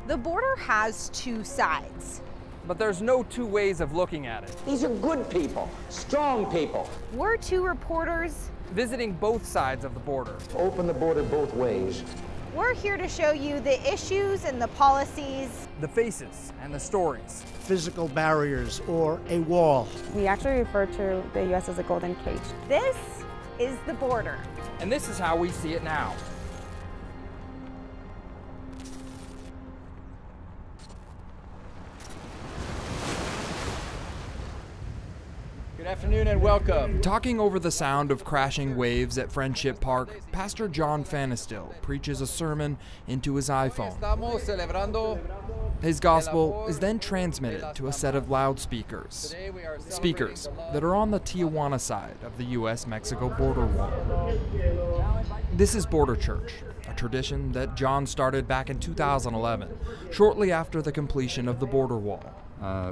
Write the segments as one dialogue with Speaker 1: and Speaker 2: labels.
Speaker 1: The border has two sides.
Speaker 2: But there's no two ways of looking at it.
Speaker 3: These are good people, strong people.
Speaker 1: We're two reporters
Speaker 2: visiting both sides of the border.
Speaker 3: Open the border both ways.
Speaker 1: We're here to show you the issues and the policies,
Speaker 2: the faces and the stories.
Speaker 4: Physical barriers or a wall.
Speaker 5: We actually refer to the U.S. as a golden cage.
Speaker 1: This is the border.
Speaker 2: And this is how we see it now.
Speaker 6: Good afternoon and welcome.
Speaker 2: Talking over the sound of crashing waves at Friendship Park, Pastor John Fanistill preaches a sermon into his iPhone. His gospel is then transmitted to a set of loudspeakers, speakers that are on the Tijuana side of the U.S.-Mexico border wall. This is Border Church, a tradition that John started back in 2011, shortly after the completion of the border wall.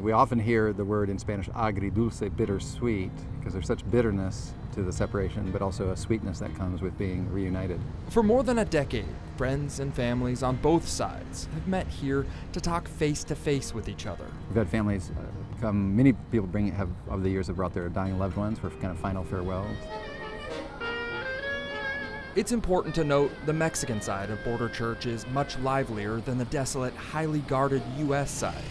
Speaker 7: We often hear the word in Spanish, agridulce, bittersweet, because there's such bitterness to the separation, but also a sweetness that comes with being reunited.
Speaker 2: For more than a decade, friends and families on both sides have met here to talk face-to-face with each other.
Speaker 7: We've had families come, many people have over the years have brought their dying loved ones for kind of final farewells.
Speaker 2: It's important to note the Mexican side of Border Church is much livelier than the desolate, highly guarded U.S. side.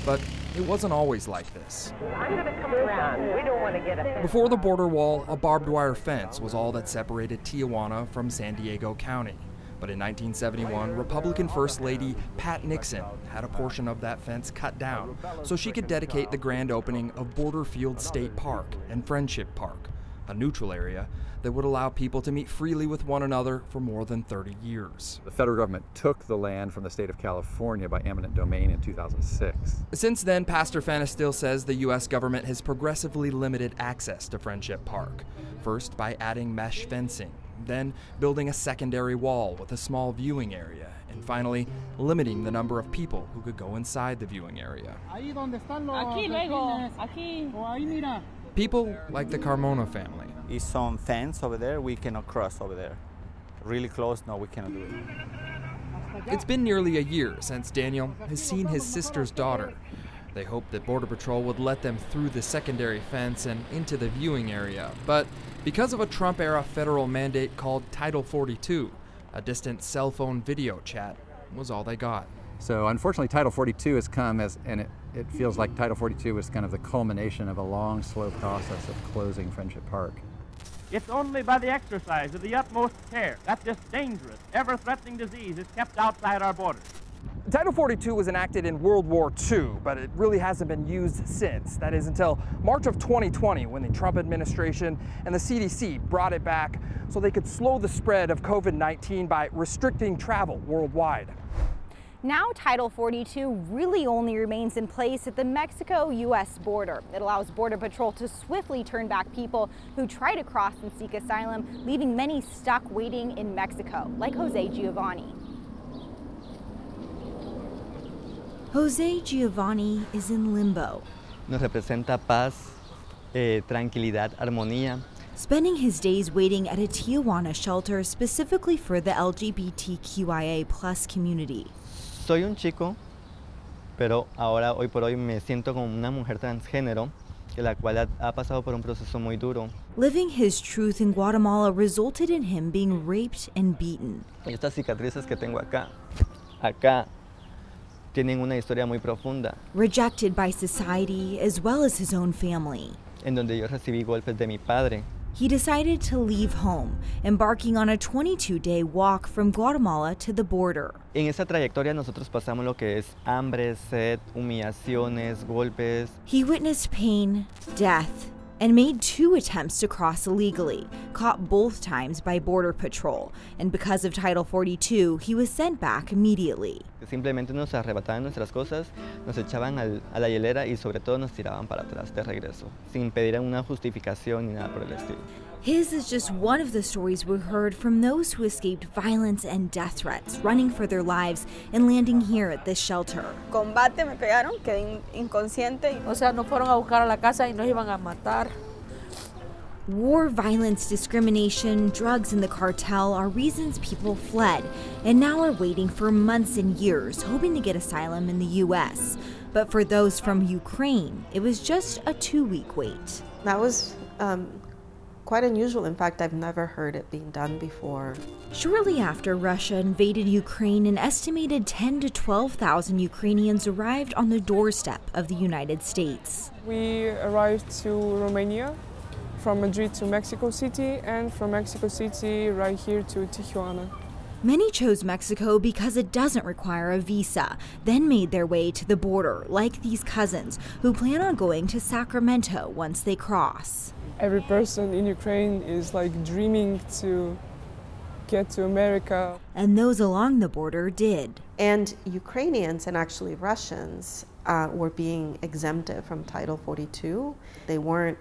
Speaker 2: But it wasn't always like this.
Speaker 8: I'm going to come around. We don't want to get a...
Speaker 2: Before the border wall, a barbed wire fence was all that separated Tijuana from San Diego County. But in 1971, Republican First Lady Pat Nixon had a portion of that fence cut down so she could dedicate the grand opening of Borderfield State Park and Friendship Park, a neutral area that would allow people to meet freely with one another for more than 30 years.
Speaker 7: The federal government took the land from the state of California by eminent domain in 2006.
Speaker 2: Since then, Pastor Fanistill says the U.S. government has progressively limited access to Friendship Park, first by adding mesh fencing, then building a secondary wall with a small viewing area, and finally limiting the number of people who could go inside the viewing area. People like the Carmona family.
Speaker 9: Is some fence over there, we cannot cross over there. Really close, no, we cannot do it.
Speaker 2: It's been nearly a year since Daniel has seen his sister's daughter. They hoped that Border Patrol would let them through the secondary fence and into the viewing area, but because of a Trump-era federal mandate called Title 42, a distant cell phone video chat was all they got.
Speaker 7: So unfortunately, Title 42 has come and it feels like Title 42 was kind of the culmination of a long, slow process of closing Friendship Park.
Speaker 10: It's only by the exercise of the utmost care that this dangerous, ever-threatening disease is kept outside our borders.
Speaker 2: Title 42 was enacted in World War II, but it really hasn't been used since. That is until March of 2020, when the Trump administration and the CDC brought it back so they could slow the spread of COVID-19 by restricting travel worldwide.
Speaker 1: Now Title 42 really only remains in place at the Mexico-U.S. border. It allows Border Patrol to swiftly turn back people who try to cross and seek asylum, leaving many stuck waiting in Mexico, like Jose Giovanni.
Speaker 11: Jose Giovanni is in limbo.
Speaker 9: Nos representa paz, tranquilidad, armonía.
Speaker 11: Spending his days waiting at a Tijuana shelter specifically for the LGBTQIA+ community.
Speaker 9: Soy un chico, pero ahora, hoy por hoy, me siento como una mujer transgénero, la cual ha pasado por un proceso muy duro.
Speaker 11: Living his truth in Guatemala resulted in him being raped and beaten.
Speaker 9: Estas cicatrices que tengo acá, tienen una historia muy profunda.
Speaker 11: Rejected by society as well as his own family.
Speaker 9: En donde yo recibí golpes de mi padre.
Speaker 11: He decided to leave home, embarking on a 22-day walk from Guatemala to the border.
Speaker 9: En esa trayectoria nosotros pasamos lo que es hambre, sed, humillaciones, golpes.
Speaker 11: He witnessed pain, death, and made 2 attempts to cross illegally, caught both times by Border Patrol, and because of Title 42, he was sent back immediately.
Speaker 9: Simplemente nos arrebataban nuestras cosas, nos echaban a la hielera y sobre todo nos tiraban para atrás de regreso, sin pedir una justificación ni nada por el estilo.
Speaker 11: His is just one of the stories we heard from those who escaped violence and death threats, running for their lives and landing here at this shelter.
Speaker 5: Combate, me pegaron, quedé inconsciente. O sea, nos fueron a buscar a la casa y nos iban a matar.
Speaker 11: War, violence, discrimination, drugs, and the cartel are reasons people fled, and now are waiting for months and years, hoping to get asylum in the U.S. But for those from Ukraine, it was just a 2-week wait.
Speaker 5: That was quite unusual. In fact, I've never heard it being done before.
Speaker 11: Shortly after Russia invaded Ukraine, an estimated 10,000 to 12,000 Ukrainians arrived on the doorstep of the United States.
Speaker 12: We arrived to Romania, from Madrid to Mexico City, and from Mexico City right here to Tijuana.
Speaker 11: Many chose Mexico because it doesn't require a visa, then made their way to the border, like these cousins, who plan on going to Sacramento once they cross.
Speaker 12: Every person in Ukraine is like dreaming to get to America.
Speaker 11: And those along the border did.
Speaker 5: And Ukrainians and actually Russians were being exempted from Title 42. They weren't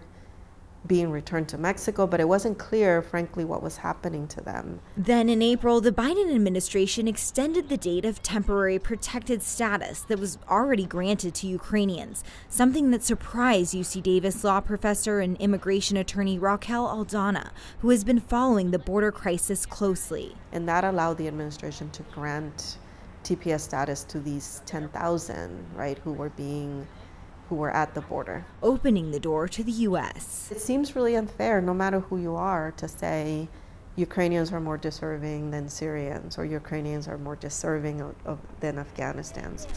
Speaker 5: being returned to Mexico, but it wasn't clear, frankly, what was happening to them.
Speaker 11: Then in April, the Biden administration extended the date of temporary protected status that was already granted to Ukrainians, something that surprised UC Davis law professor and immigration attorney Raquel Aldana, who has been following the border crisis closely.
Speaker 5: And that allowed the administration to grant TPS status to these 10,000, right, who were at the border,
Speaker 11: opening the door to the U.S.
Speaker 5: It seems really unfair, no matter who you are, to say Ukrainians are more deserving than Syrians, or Ukrainians are more deserving than Afghanistans.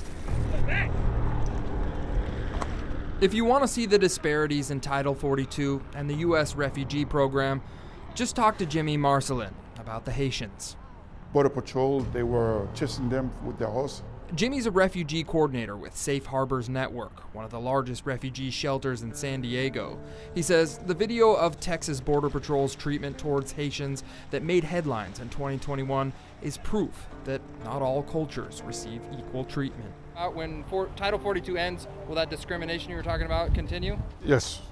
Speaker 2: If you want to see the disparities in Title 42 and the U.S. refugee program, just talk to Jimmy Marcelin about the Haitians.
Speaker 13: Border Patrol, they were chasing them with their horse.
Speaker 2: Jimmy's a refugee coordinator with Safe Harbors Network, one of the largest refugee shelters in San Diego. He says the video of Texas Border Patrol's treatment towards Haitians that made headlines in 2021 is proof that not all cultures receive equal treatment. When Title 42 ends, will that discrimination you were talking about continue?
Speaker 13: Yes.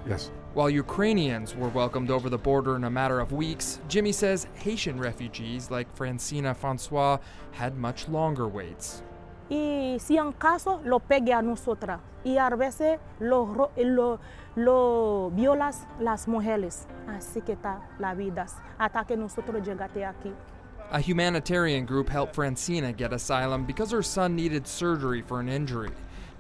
Speaker 13: Yes.
Speaker 2: While Ukrainians were welcomed over the border in a matter of weeks, Jimmy says Haitian refugees like Francina Francois had much longer waits.
Speaker 14: Y si en caso lo pegue a nosotras y a veces lo violas las mujeres, así que está la vida hasta que nosotros llegate aquí.
Speaker 2: A humanitarian group helped Francina get asylum because her son needed surgery for an injury.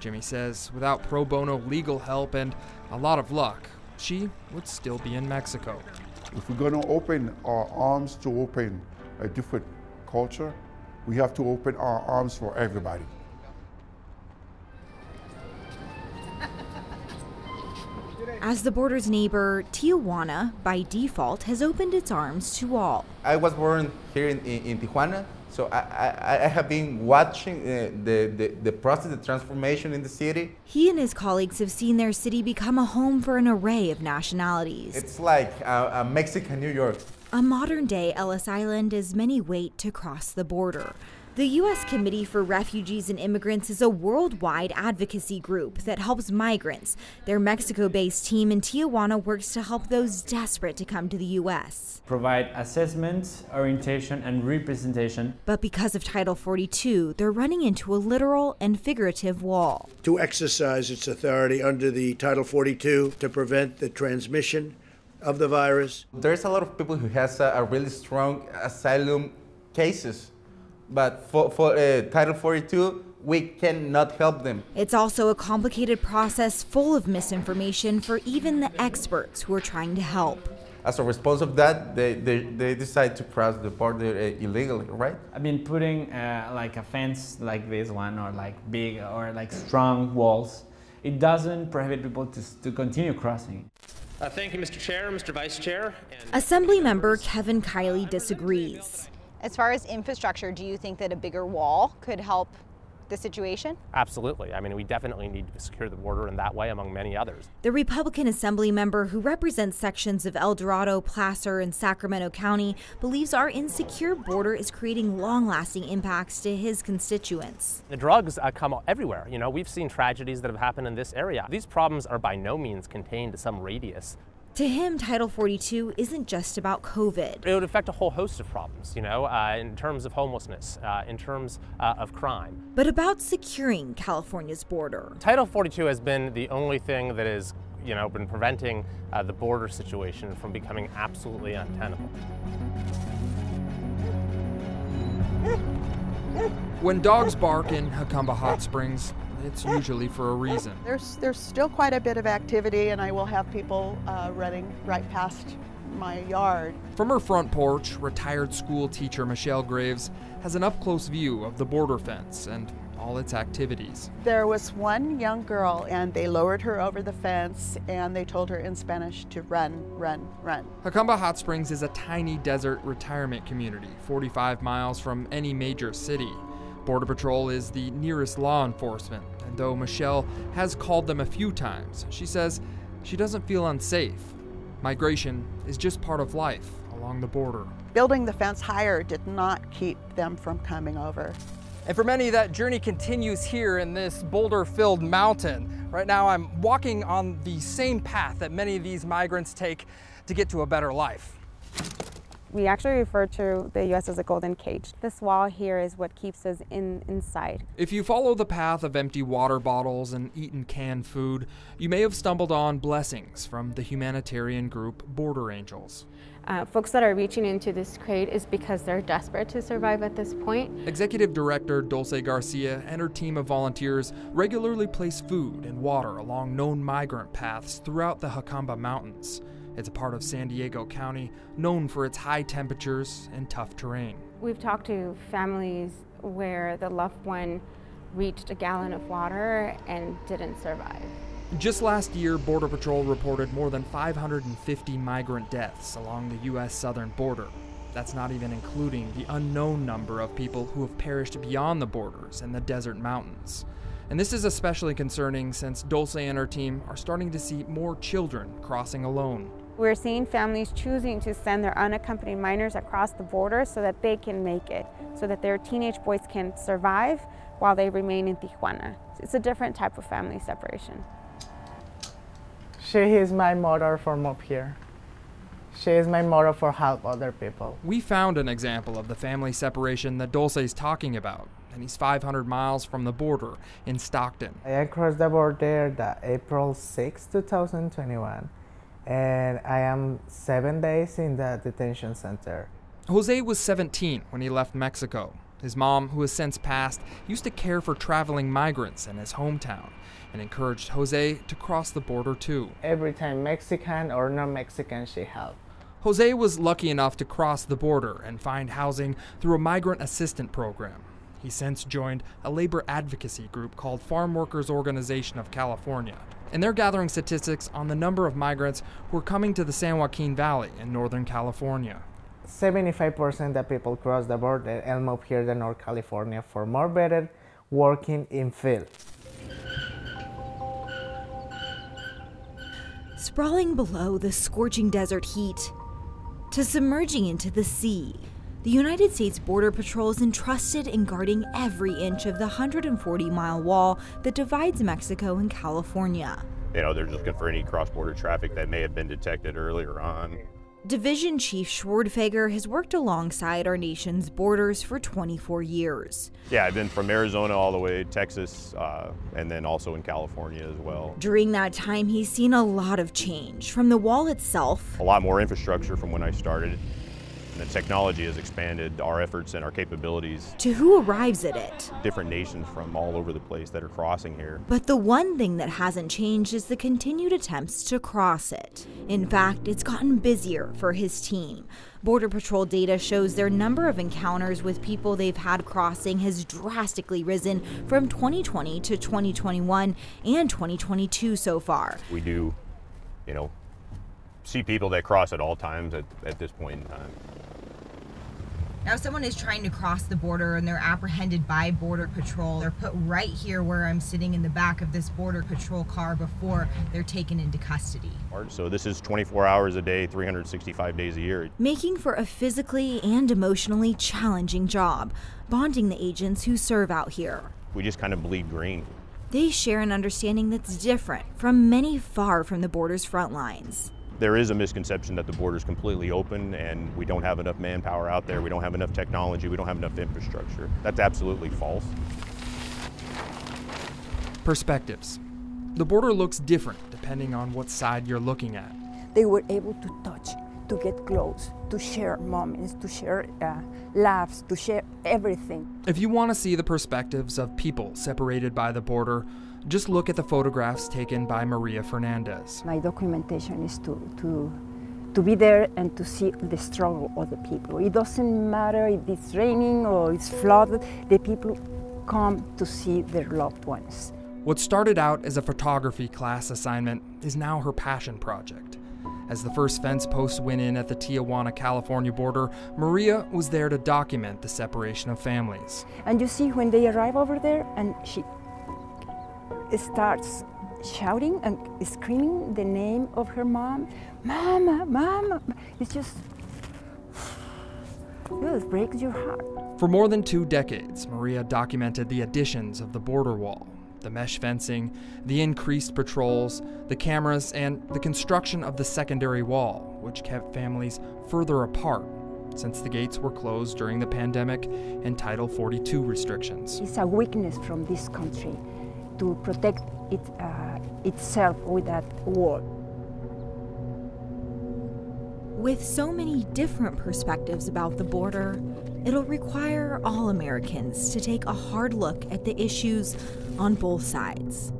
Speaker 2: Jimmy says without pro bono legal help and a lot of luck, she would still be in Mexico.
Speaker 13: If we're going to open our arms to open a different culture, we have to open our arms for everybody.
Speaker 11: As the border's neighbor, Tijuana, by default, has opened its arms to all.
Speaker 15: I was born here in Tijuana, so I have been watching the process, the transformation in the city.
Speaker 11: He and his colleagues have seen their city become a home for an array of nationalities.
Speaker 15: It's like a Mexican New York.
Speaker 11: A modern-day Ellis Island as many wait to cross the border. The U.S. Committee for Refugees and Immigrants is a worldwide advocacy group that helps migrants. Their Mexico-based team in Tijuana works to help those desperate to come to the U.S.
Speaker 16: Provide assessment, orientation, and representation.
Speaker 11: But because of Title 42, they're running into a literal and figurative wall.
Speaker 4: To exercise its authority under the Title 42 to prevent the transmission of the virus.
Speaker 15: There's a lot of people who has a really strong asylum cases. But for Title 42, we cannot help them.
Speaker 11: It's also a complicated process full of misinformation for even the experts who are trying to help.
Speaker 15: As a response of that, they decide to cross the border illegally, right?
Speaker 16: I mean, putting like a fence like this one, or like big or like strong walls, it doesn't prohibit people to continue crossing.
Speaker 17: Thank you, Mr. Chair, Mr. Vice Chair.
Speaker 11: Assemblymember Kevin Kiley disagrees.
Speaker 1: As far as infrastructure, do you think that a bigger wall could help the situation?
Speaker 17: Absolutely. I mean, we definitely need to secure the border in that way, among many others.
Speaker 11: The Republican Assembly member who represents sections of El Dorado, Placer, and Sacramento County believes our insecure border is creating long-lasting impacts to his constituents.
Speaker 17: The drugs come everywhere. You know, we've seen tragedies that have happened in this area. These problems are by no means contained to some radius.
Speaker 11: To him, Title 42 isn't just about COVID.
Speaker 17: It would affect a whole host of problems, you know, in terms of homelessness, in terms of crime.
Speaker 11: But about securing California's border.
Speaker 17: Title 42 has been the only thing that has been preventing the border situation from becoming absolutely untenable.
Speaker 2: When dogs bark in Jacumba Hot Springs, it's usually for a reason.
Speaker 18: There's still quite a bit of activity, and I will have people running right past my yard.
Speaker 2: From her front porch, retired school teacher Michelle Graves has an up-close view of the border fence and all its activities.
Speaker 18: There was one young girl, and they lowered her over the fence, and they told her in Spanish to run, run, run.
Speaker 2: Jacumba Hot Springs is a tiny desert retirement community, 45 miles from any major city. Border Patrol is the nearest law enforcement, and though Michelle has called them a few times, she says she doesn't feel unsafe. Migration is just part of life along the border.
Speaker 18: Building the fence higher did not keep them from coming over.
Speaker 2: And for many, that journey continues here in this boulder-filled mountain. Right now, I'm walking on the same path that many of these migrants take to get to a better life.
Speaker 19: We actually refer to the U.S. as a golden cage. This wall here is what keeps us inside.
Speaker 2: If you follow the path of empty water bottles and eaten canned food, you may have stumbled on blessings from the humanitarian group Border Angels.
Speaker 19: Folks that are reaching into this crate is because they're desperate to survive at this point.
Speaker 2: Executive Director Dulce Garcia and her team of volunteers regularly place food and water along known migrant paths throughout the Jacumba Mountains. It's a part of San Diego County known for its high temperatures and tough terrain.
Speaker 19: We've talked to families where the loved one reached a gallon of water and didn't survive.
Speaker 2: Just last year, Border Patrol reported more than 550 migrant deaths along the U.S. southern border. That's not even including the unknown number of people who have perished beyond the borders in the desert mountains. And this is especially concerning since Dulce and her team are starting to see more children crossing alone.
Speaker 19: We're seeing families choosing to send their unaccompanied minors across the border so that they can make it, so that their teenage boys can survive while they remain in Tijuana. It's a different type of family separation.
Speaker 20: She is my mother from up here. She is my mother for help other people.
Speaker 2: We found an example of the family separation that Dulce is talking about, and he's 500 miles from the border in Stockton.
Speaker 20: I crossed the border April 6, 2021, and I am 7 days in the detention center.
Speaker 2: Jose was 17 when he left Mexico. His mom, who has since passed, used to care for traveling migrants in his hometown and encouraged Jose to cross the border too.
Speaker 20: Every time Mexican or non-Mexican, she helped.
Speaker 2: Jose was lucky enough to cross the border and find housing through a migrant assistant program. He since joined a labor advocacy group called Farm Workers Organization of California, and they're gathering statistics on the number of migrants who are coming to the San Joaquin Valley in Northern California.
Speaker 20: 75% of people cross the border and move here to North California for more better working in field.
Speaker 11: Sprawling below the scorching desert heat to submerging into the sea, the United States Border Patrol is entrusted in guarding every inch of the 140-mile wall that divides Mexico and California.
Speaker 21: They're looking for any cross-border traffic that may have been detected earlier on.
Speaker 11: Division Chief Schwerdfager has worked alongside our nation's borders for 24 years.
Speaker 21: Yeah, I've been from Arizona all the way to Texas, and then also in California as well.
Speaker 11: During that time, he's seen a lot of change, from the wall itself.
Speaker 21: A lot more infrastructure from when I started. And the technology has expanded our efforts and our capabilities.
Speaker 11: To who arrives at it.
Speaker 21: Different nations from all over the place that are crossing here.
Speaker 11: But the one thing that hasn't changed is the continued attempts to cross it. In fact, it's gotten busier for his team. Border Patrol data shows their number of encounters with people they've had crossing has drastically risen from 2020 to 2021 and 2022 so far.
Speaker 21: We do, see people that cross at all times at this point in time.
Speaker 11: Now, if someone is trying to cross the border and they're apprehended by Border Patrol, they're put right here where I'm sitting in the back of this Border Patrol car before they're taken into custody.
Speaker 21: So this is 24 hours a day, 365 days a year.
Speaker 11: Making for a physically and emotionally challenging job, bonding the agents who serve out here.
Speaker 21: We just kind of bleed green.
Speaker 11: They share an understanding that's different from many far from the border's front lines.
Speaker 21: There is a misconception that the border is completely open and we don't have enough manpower out there, we don't have enough technology, we don't have enough infrastructure. That's absolutely false.
Speaker 2: Perspectives. The border looks different depending depending on what side you're looking at.
Speaker 3: They were able to touch, to get close, to share moments, to share laughs, to share everything.
Speaker 2: If you want to see the perspectives of people separated by the border, just look at the photographs taken by Maria Fernandez.
Speaker 3: My documentation is to be there and to see the struggle of the people. It doesn't matter if it's raining or it's flooded, the people come to see their loved ones.
Speaker 2: What started out as a photography class assignment is now her passion project. As the first fence posts went in at the Tijuana, California border, Maria was there to document the separation of families.
Speaker 3: And you see when they arrive over there and she starts shouting and screaming the name of her mom, Mama, Mama. It's just, it breaks your heart.
Speaker 2: For more than 2 decades, Maria documented the additions of the border wall, the mesh fencing, the increased patrols, the cameras, and the construction of the secondary wall, which kept families further apart since the gates were closed during the pandemic and Title 42 restrictions.
Speaker 3: It's a weakness from this country to protect itself with that wall.
Speaker 11: With so many different perspectives about the border, it'll require all Americans to take a hard look at the issues on both sides.